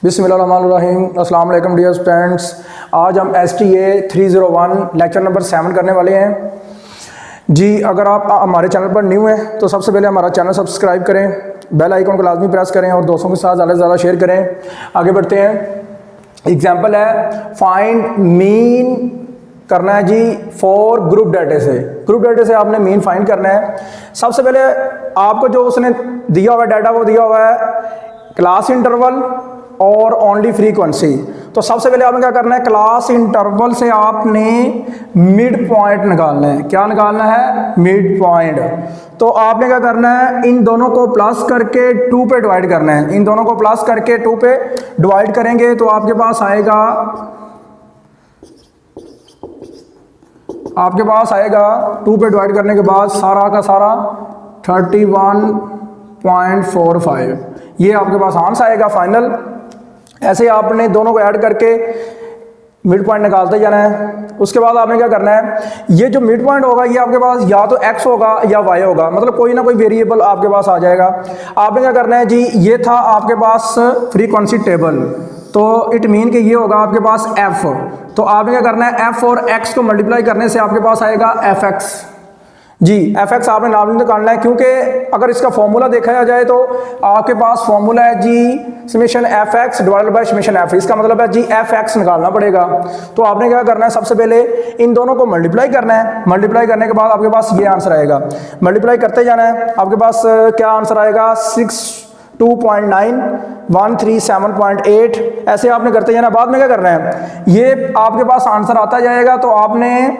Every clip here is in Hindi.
बिस्मिल्लाहिर्रहमानिर्रहीम। अस्सलाम वालेकुम डियर स्टूडेंट्स। आज हम STA 301 लेक्चर नंबर 7 करने वाले हैं जी। अगर आप हमारे चैनल पर न्यू हैं तो सबसे पहले हमारा चैनल सब्सक्राइब करें, बेल आइकन को लाजमी प्रेस करें और दोस्तों के साथ ज़्यादा से ज़्यादा शेयर करें। आगे बढ़ते हैं। एग्जाम्पल है फाइंड मीन करना है जी फॉर ग्रुप डाटे से। ग्रुप डाटे से आपने मीन फाइंड करना है। सबसे पहले आपको जो उसने दिया हुआ है डाटा वो दिया हुआ है क्लास इंटरवल और ओनली फ्रीक्वेंसी। तो सबसे पहले आपने क्या करना है, क्लास इंटरवल से आपने मिड पॉइंट निकालना है। क्या निकालना है? Mid point. तो आपने क्या करना है, इन दोनों को प्लस करके 2 पे डिवाइड करना है। इन दोनों को प्लस करके 2 पे डिवाइड करेंगे तो आपके पास आएगा 2 पे डिवाइड करने के बाद सारा का सारा 31.45 ये आपके पास आंसर आएगा फाइनल। ऐसे आपने दोनों को ऐड करके मिड पॉइंट निकालते जाना है। उसके बाद आपने क्या करना है, ये जो मिड पॉइंट होगा ये आपके पास या तो x होगा या y होगा, मतलब कोई ना कोई वेरिएबल आपके पास आ जाएगा। आपने क्या करना है जी, ये था आपके पास फ्रीक्वेंसी टेबल, तो इट मीन कि ये होगा आपके पास f। तो आपने क्या करना है, f और x को मल्टीप्लाई करने से आपके पास आएगा fx जी। fx आपने नाम निकालना है, क्योंकि अगर इसका फॉर्मूला देखा जाए तो आपके पास फॉर्मूला है जी summation fx divided by summation f। इसका मतलब है जी fx निकालना पड़ेगा। तो आपने क्या करना है, सबसे पहले इन दोनों को मल्टीप्लाई करना है। मल्टीप्लाई करने के बाद आपके पास ये आंसर आएगा। मल्टीप्लाई करते जाना है, आपके पास क्या आंसर आएगा 62.9 137.8 ऐसे आपने करते जाना। बाद में क्या करना है, ये आपके पास आंसर आता जाएगा तो आपने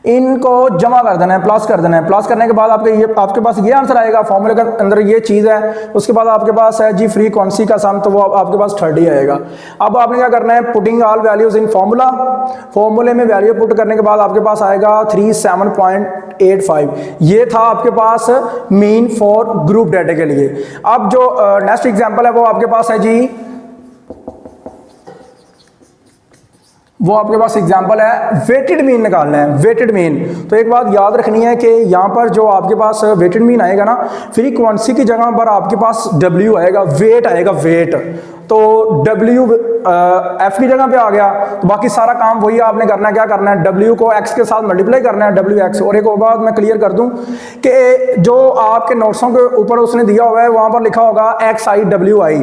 इनको जमा कर देना है, प्लस कर देना है। प्लस करने के बाद आपके पास ये आंसर आएगा। फॉर्मूले के अंदर ये चीज़ है। उसके बाद आपके पास है जी फ्रीक्वेंसी का सम, तो वो आपके पास 30 आएगा। अब आपने क्या करना है, putting all values in formula. फॉर्मूले में वैल्यू पुट करने के बाद आपके पास आएगा 37.85। ये था आपके पास मीन फॉर ग्रुप डाटा के लिए। अब जो नेक्स्ट एग्जाम्पल है वो आपके पास है जी, वो आपके पास एग्जाम्पल है वेटेड मीन निकालना है। वेटेड मीन, तो एक बात याद रखनी है कि यहाँ पर जो आपके पास वेटेड मीन आएगा ना, फ्रीक्वेंसी की जगह पर आपके पास W आएगा, वेट आएगा, वेट। तो W F की जगह पे आ गया, तो बाकी सारा काम वही आपने करना है। क्या करना है, W को X के साथ मल्टीप्लाई करना है, WX। और एक और बात मैं क्लियर कर दूं कि जो आपके नोट्सों के ऊपर उसने दिया हुआ है वहाँ पर लिखा होगा XIWI,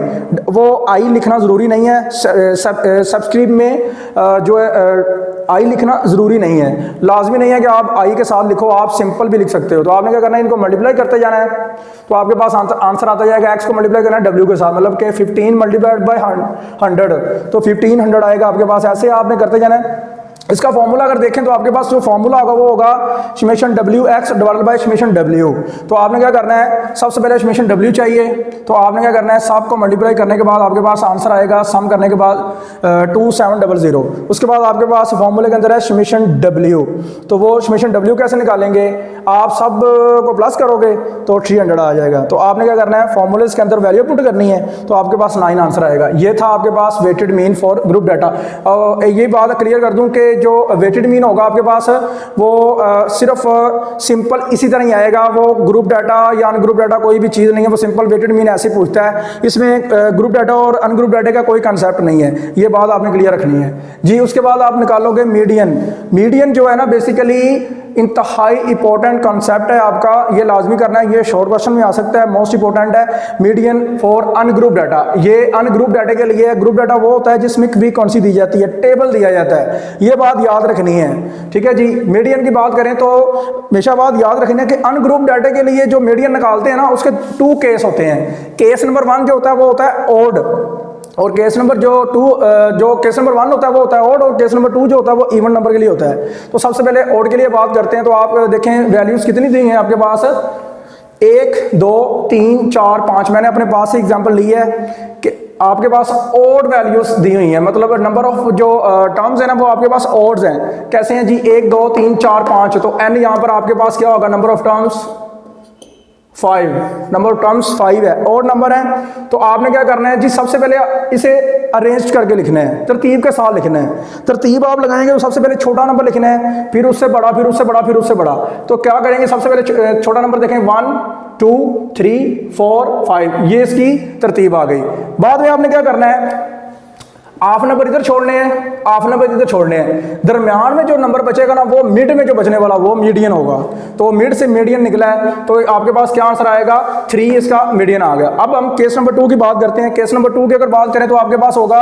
वो I लिखना ज़रूरी नहीं है। सब्सक्रिप्ट में जो है आई लिखना ज़रूरी नहीं है, लाजमी नहीं है कि आप आई के साथ लिखो, आप सिंपल भी लिख सकते हो। तो आपने क्या करना है, इनको मल्टीप्लाई करते जाना है। तो आपके पास आंसर आता जाएगा। एक्स को मल्टीप्लाई करना है W के साथ, मतलब कि 15 मल्टीप्लाइड बाय 100, तो 1500 आएगा आपके पास। ऐसे आपने करते जाना है। इसका फॉर्मूला अगर देखें तो आपके पास जो फॉर्मूला होगा वो होगा summation WX divided by summation W। तो आपने क्या करना है, सबसे पहले समेशन W चाहिए, तो आपने क्या करना है, सब को मल्टीप्लाई करने के बाद आपके पास आंसर आएगा, सम करने के बाद 2700। उसके बाद आपके पास फॉर्मूले के अंदर है समेशन W। तो वो समेशन W कैसे निकालेंगे, आप सब को प्लस करोगे तो 300 आ जाएगा। तो आपने क्या करना है, फॉर्मूले के अंदर वैल्यू पुट करनी है, तो आपके पास 9 आंसर आएगा। ये था आपके पास weighted mean for group data. ये बात क्लियर कर दूं कि जो वेटेड मीन होगा आपके पास वो सिर्फ सिंपल इसी तरह ही आएगा। वो ग्रुप डाटा या अनग्रुप डाटा कोई भी चीज़ नहीं है, वो सिंपल वेटेड मीन ऐसे पूछता है। इसमें ग्रुप डाटा और अनग्रुप डाटा का कोई कंसेप्ट नहीं है, ये बात आपने क्लियर रखनी है जी। उसके बाद आप निकालोगे मीडियन। मीडियन जो है ना, बेसिकली इंतहाई इंपॉर्टेंट कॉन्सेप्ट है आपका, ये लाजमी करना है। ये शॉर्ट क्वेश्चन में आ सकता है, मोस्ट इंपॉर्टेंट है मीडियन फॉर अनग्रुप डाटा। ये अनग्रुप डाटा के लिए, ग्रुप डाटा वो होता है जिसमें फ्रीक्वेंसी दी जाती है, टेबल दिया जाता है, ये बात याद रखनी है, ठीक है जी। मीडियन की बात करें तो हमेशा बात याद रखनी है कि अनग्रुप डाटा के लिए जो मीडियन निकालते हैं ना, उसके 2 केस होते हैं। केस नंबर 1 जो होता है वो होता है ओड, और केस नंबर जो केस नंबर 1 होता है वो होता है ओड, और केस नंबर 2 जो होता है वो इवन नंबर के लिए होता है। तो सबसे पहले ओड के लिए बात करते हैं। तो आप देखें वैल्यूज कितनी दी हैं आपके पास, 1 2 3 4 5। मैंने अपने पास से एग्जांपल ली है कि आपके पास ओड वैल्यूज दी हुई हैं, मतलब नंबर ऑफ जो टर्म्स है ना वो आपके पास ओड्स हैं। कैसे हैं जी, 1 2 3 4 5, तो n यहाँ पर आपके पास क्या होगा, number of terms 5, number of terms 5 है, और नंबर है। तो आपने क्या करना है जी, सबसे पहले इसे अरेंज करके लिखना है, तरतीब के साथ लिखना है। तरतीब आप लगाएंगे तो सबसे पहले छोटा नंबर लिखना है, फिर उससे बड़ा, फिर उससे बड़ा, फिर उससे बड़ा। तो क्या करेंगे, सबसे पहले छोटा नंबर देखें 1 2 3 4 5, ये इसकी तरतीब आ गई। बाद में आपने क्या करना है, हाफ नंबर इधर छोड़ने हैं, हाफ नंबर इधर छोड़ने हैं, दरमियान में जो नंबर बचेगा ना वो मिड में जो बचने वाला वो मीडियन होगा। तो मिड से मीडियन निकला है तो आपके पास क्या आंसर आएगा, 3 इसका मीडियन आ गया। अब हम केस नंबर 2 की बात करते हैं। केस नंबर 2 की अगर बात करें तो आपके पास होगा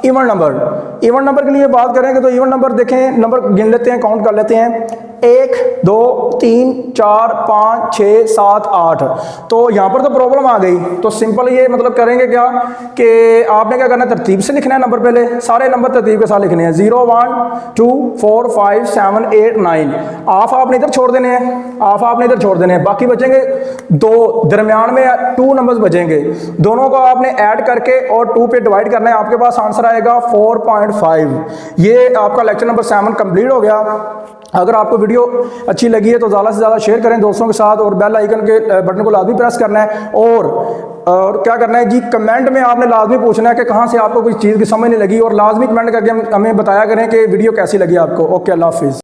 इवन नंबर। इवन नंबर के लिए बात करेंगे तो इवन नंबर देखें, नंबर गिन लेते हैं, काउंट कर लेते हैं, 1 2 3 4 5 6 7 8। तो यहाँ पर तो प्रॉब्लम आ गई, तो सिंपल ये मतलब करेंगे क्या कि आपने क्या करना है, तरतीब से लिखना है नंबर, पहले सारे नंबर तरतीब के साथ लिखने हैं, 0 1 2 4 5 7 8 9। हाफ आपने इधर छोड़ देने हैं, हाफ आपने इधर छोड़ देने हैं, बाकी बचेंगे 2, दरमियान में 2 नंबर्स बचेंगे, दोनों को आपने ऐड करके और 2 पे डिवाइड करना है, आपके पास आंसर आएगा 4.5। ये आपका लेक्चर नंबर 7 कंप्लीट हो गया। अगर आपको वीडियो अच्छी लगी है तो ज़्यादा से ज़्यादा शेयर करें दोस्तों के साथ, और बेल आइकन के बटन को लाजमी प्रेस करना है, और क्या करना है जी, कमेंट में आपने लाजमी पूछना है कि कहाँ से आपको कोई चीज़ की समझ नहीं लगी, और लाजमी कमेंट करके हमें बताया करें कि वीडियो कैसी लगी आपको। ओके, अल्लाह हाफिज़।